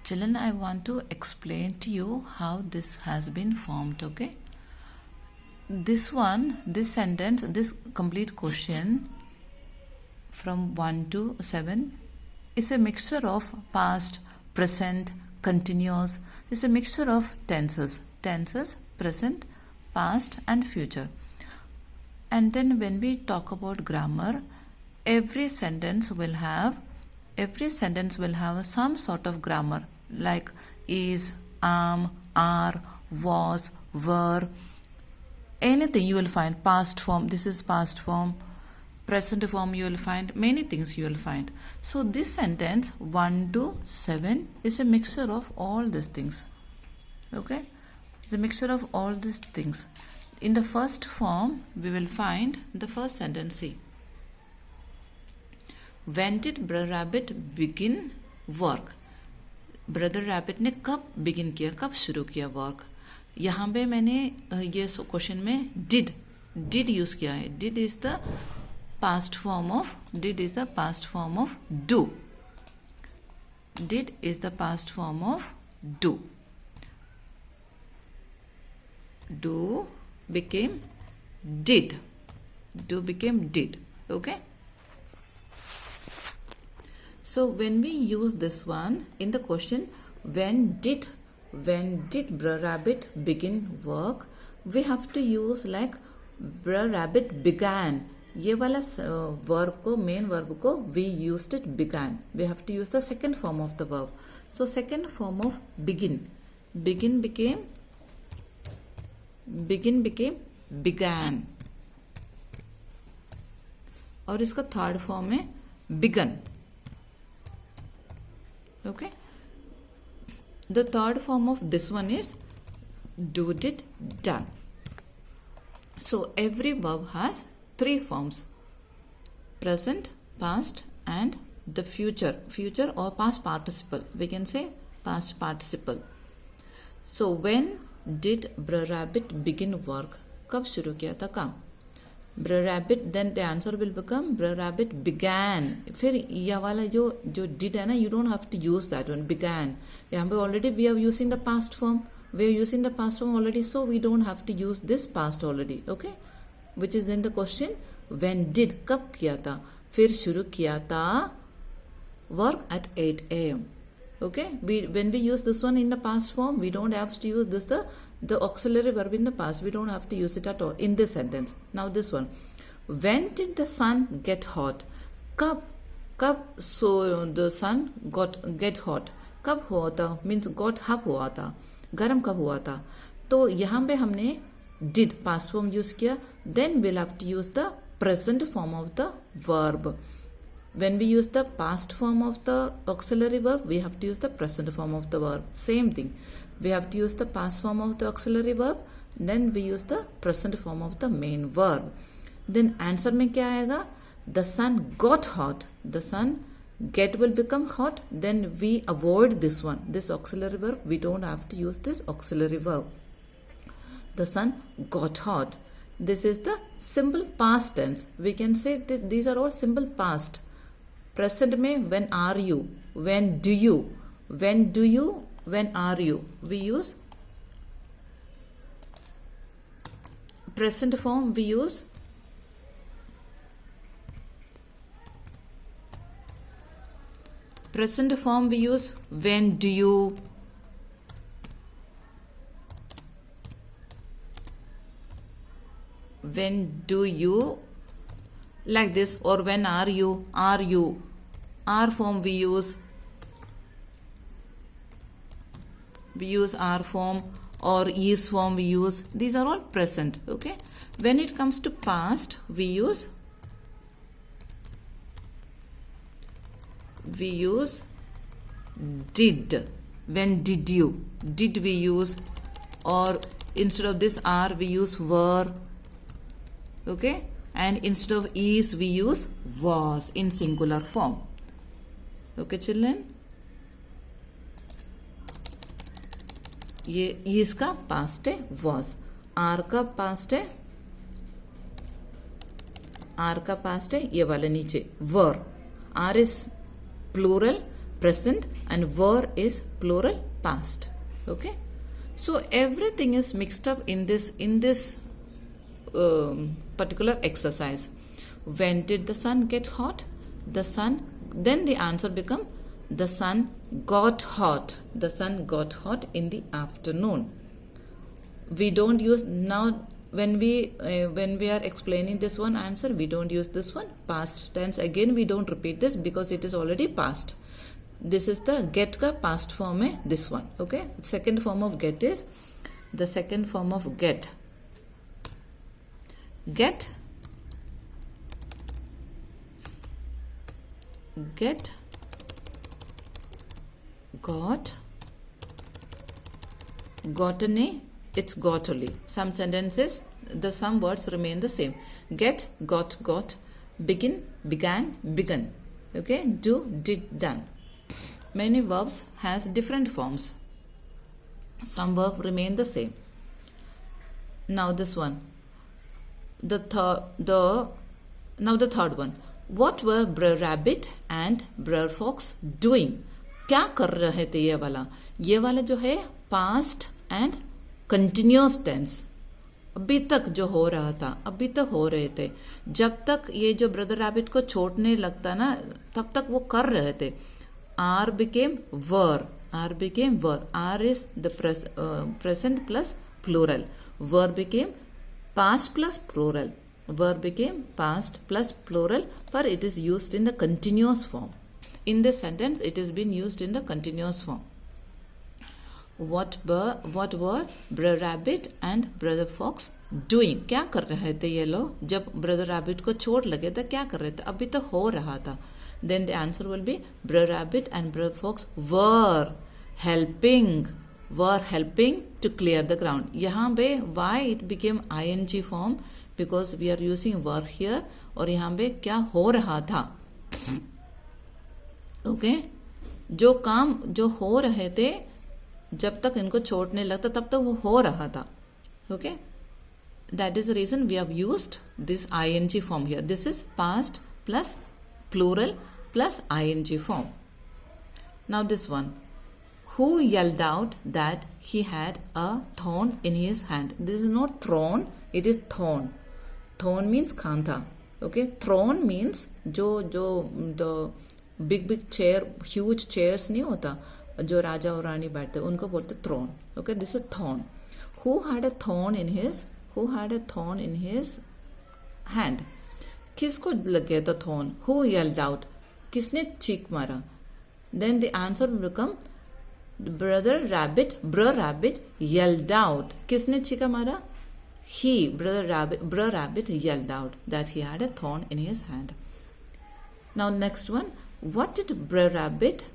Children, I want to explain to you how this has been formed, okay? This one, this sentence, this complete question from 1 to 7 is a mixture of past, present, continuous. It's a mixture of tenses, present, past and future. And then when we talk about grammar, every sentence will have some sort of grammar like is, are, was, were, anything you will find. Past form, this is past form. Present form, you will find many things you will find. So this sentence 1 to 7 is a mixture of all these things. Okay, it's a mixture of all these things. In the first form, we will find the first sentence. See, when did Brother Rabbit begin work? Brother rabbit ने कब begin किया, कब शुरू किया work? यहाँ पे मैंने ये क्वेश्चन में डिड यूज किया है. Did is the past form of do. Did is the past form of do. Do became did. Okay, so when we use this one in the question, when did Brother Rabbit begin work, we have to use like Brother Rabbit began. ये वाला verb को, main verb को, we used it began. We have to use the second form of the verb. So second form of begin became began. और इसका third form है begun. Okay, the third form of this one is do, did, done. So every verb has three forms: present, past and the future or past participle. We can say past participle. So when did Brother Rabbit begin work? कब शुरू किया था काम? Brother Rabbit, then the answer will become Brother Rabbit began. फिर यह वाला जो did है ना, you don't have to use that one, began. यहाँ पे already we are using the past form. Already, so we don't have to use this past already. Okay, which is then the question, when did, कब किया था? फिर शुरू किया था work at 8 a.m. Okay, when we use this one in the past form, we don't have to use this the auxiliary verb in the past. We don't have to use it at all in this sentence. Now this one, when did the sun get hot? कब so the sun get hot. कब हुआ था means got hub हुआ था, गर्म कब हुआ था? तो यहाँ पे हमने did past form use किया. Then we'll have to use the present form of the verb. When we use the past form of the auxiliary verb, we have to use the present form of the verb. Same thing. We have to use the past form of the auxiliary verb. Then we use the present form of the main verb. Then answer में क्या आएगा? The sun got hot. The sun get will become hot. Then we avoid this one. This auxiliary verb. We don't have to use this auxiliary verb. The sun got hot. This is the simple past tense. We can say that these are all simple past. Present में when are you, when do you, when are you. We use present form. We use when do you, like this, or when are you. R form we use R form, or is form we use. These are all present. Okay, when it comes to past, we use did. When did you, did we use, or instead of this are we use were. Okay, and instead of is we use was in singular form. Okay children, ये is का past है was, are का past है ये वाला नीचे were. R is plural, present, and were is plural past. Okay, so everything is mixed up in this particular exercise. When did the sun get hot? The sun, then the answer become the sun got hot. The sun got hot in the afternoon. We don't use now when we are explaining this one answer, we don't use this one past tense. Again, we don't repeat this because it is already past. This is the get ka past form hai, this one. Okay, second form of get is the second form of get got, gotten, it's got only. Some sentences, some words remain the same. Get, got, begin, began, begun. Okay, do, did, done. Many verbs has different forms. Some verbs remain the same. Now this one, the third one. What were Brer Rabbit and Brer Fox doing? क्या कर रहे थे ये वाला जो है past and continuous tense. अभी तक जो हो रहा था, अभी तक हो रहे थे. जब तक ये जो ब्रदर रैबिट को छोड़ने लगता ना, तब तक वो कर रहे थे. Are became were. Are is the present plus plural. Were became past plus plural. Verb became past plus plural, but it is used in the continuous form. In this sentence, it is being used in the continuous form. What were Brother Rabbit and Brother Fox doing? क्या कर रहे थे ये लोग? जब Brother Rabbit को चोट लगे था क्या कर रहे थे? अभी तो हो रहा था. Then the answer will be Brother Rabbit and Brother Fox were helping to clear the ground. यहाँ पे why it became ing form? Because we are using were here. और यहाँ पे क्या हो रहा था? Okay? जो काम जो हो रहे थे जब तक इनको छोड़ने लगता तब तक वो हो रहा था. Okay? That is the reason we have used this ing form here. This is past plus plural plus ing form. Now this one. Who yelled out that he had a thorn in his hand? This is not thorn, it is thorn. Thorn means khanta. Okay, throne means the big chair, huge chairs नहीं होता जो राजा और रानी बैठते उनको बोलते throne. Okay, this is thorn. Who had a thorn in his hand? किसको लग गया था thorn? Who yelled out? किसने चीख मारा? Then the answer will become Brother Rabbit yelled out. किसने चीखा मारा? Brother Rabbit yelled out that he had a thorn in his hand. Now next one. What did Brother Rabbit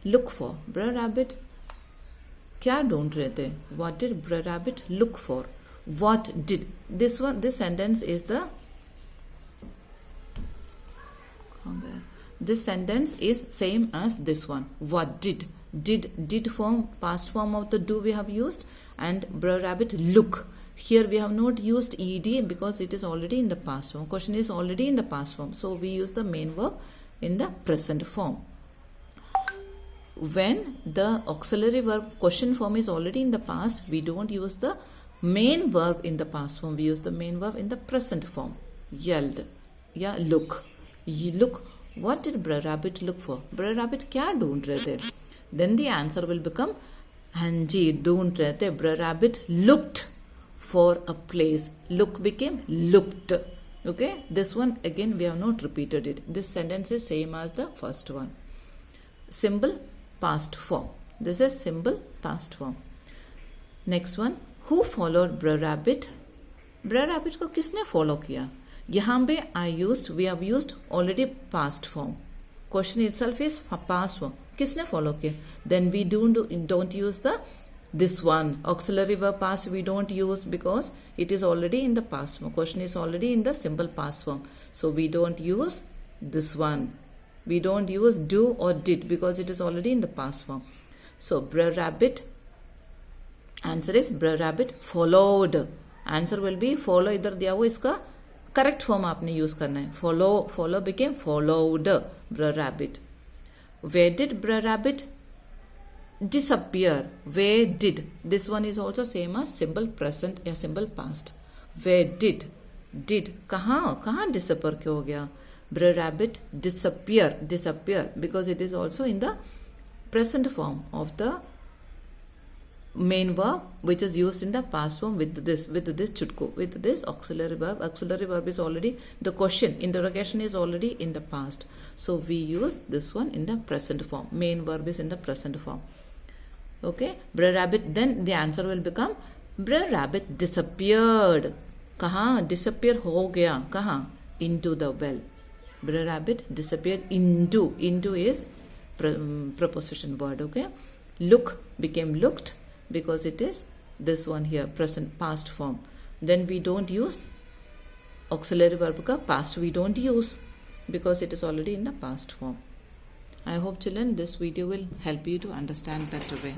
look for? Brother Rabbit क्या ढूंढ रहे थे? What did Brother Rabbit look for? What did this sentence is this sentence is same as this one. What did form, past form of the do we have used, and Brother Rabbit look. Here we have not used ed because it is already in the past form. Question is already in the past form, so we use the main verb in the present form. When the auxiliary verb question form is already in the past, we don't use the main verb in the past form. We use the main verb in the present form. Yelled, yeah, look. Look. What did Brother Rabbit look for? Brother Rabbit क्या ढूंढ रहे थे? Then the answer will become हाँ जी ढूंढ रहे थे. Brother Rabbit looked for a place. Look became looked. Okay, this one again we have not repeated it. This sentence is same as the first one. Simple past form. This is simple past form. Next one. Who followed Brother Rabbit? Brother Rabbit को किसने follow किया? यहाँ पे we have used already past form. Question itself is past form. किसने follow किया? Then we don't use this one auxiliary verb past. We don't use because it is already in the past form. Question is already in the simple past form. So we don't use this one. We don't use do or did because it is already in the past form. So Brother Rabbit. Answer is Brother Rabbit followed. Answer will be follow. इधर दिया हुआ इसका correct form आपने use करना है. Follow became followed. Brother Rabbit. Where did Brer Rabbit disappear? Where did? This one is also same as simple present या simple past. Where did? Did कहाँ disappear हो गया? Brer Rabbit disappear because it is also in the present form of the main verb which is used in the past form with this chutku, with this auxiliary verb. Auxiliary verb is already, the question interrogation is already in the past, so we use this one in the present form. Main verb is in the present form. Okay, Brer Rabbit, then the answer will become Brer Rabbit disappeared. कहाँ disappear हो गया? कहाँ? Into the well. Brer Rabbit disappeared into is preposition word. Okay, look became looked because it is this one here, present past form. Then we don't use auxiliary verb ka past, we don't use because it is already in the past form. I hope children this video will help you to understand better way.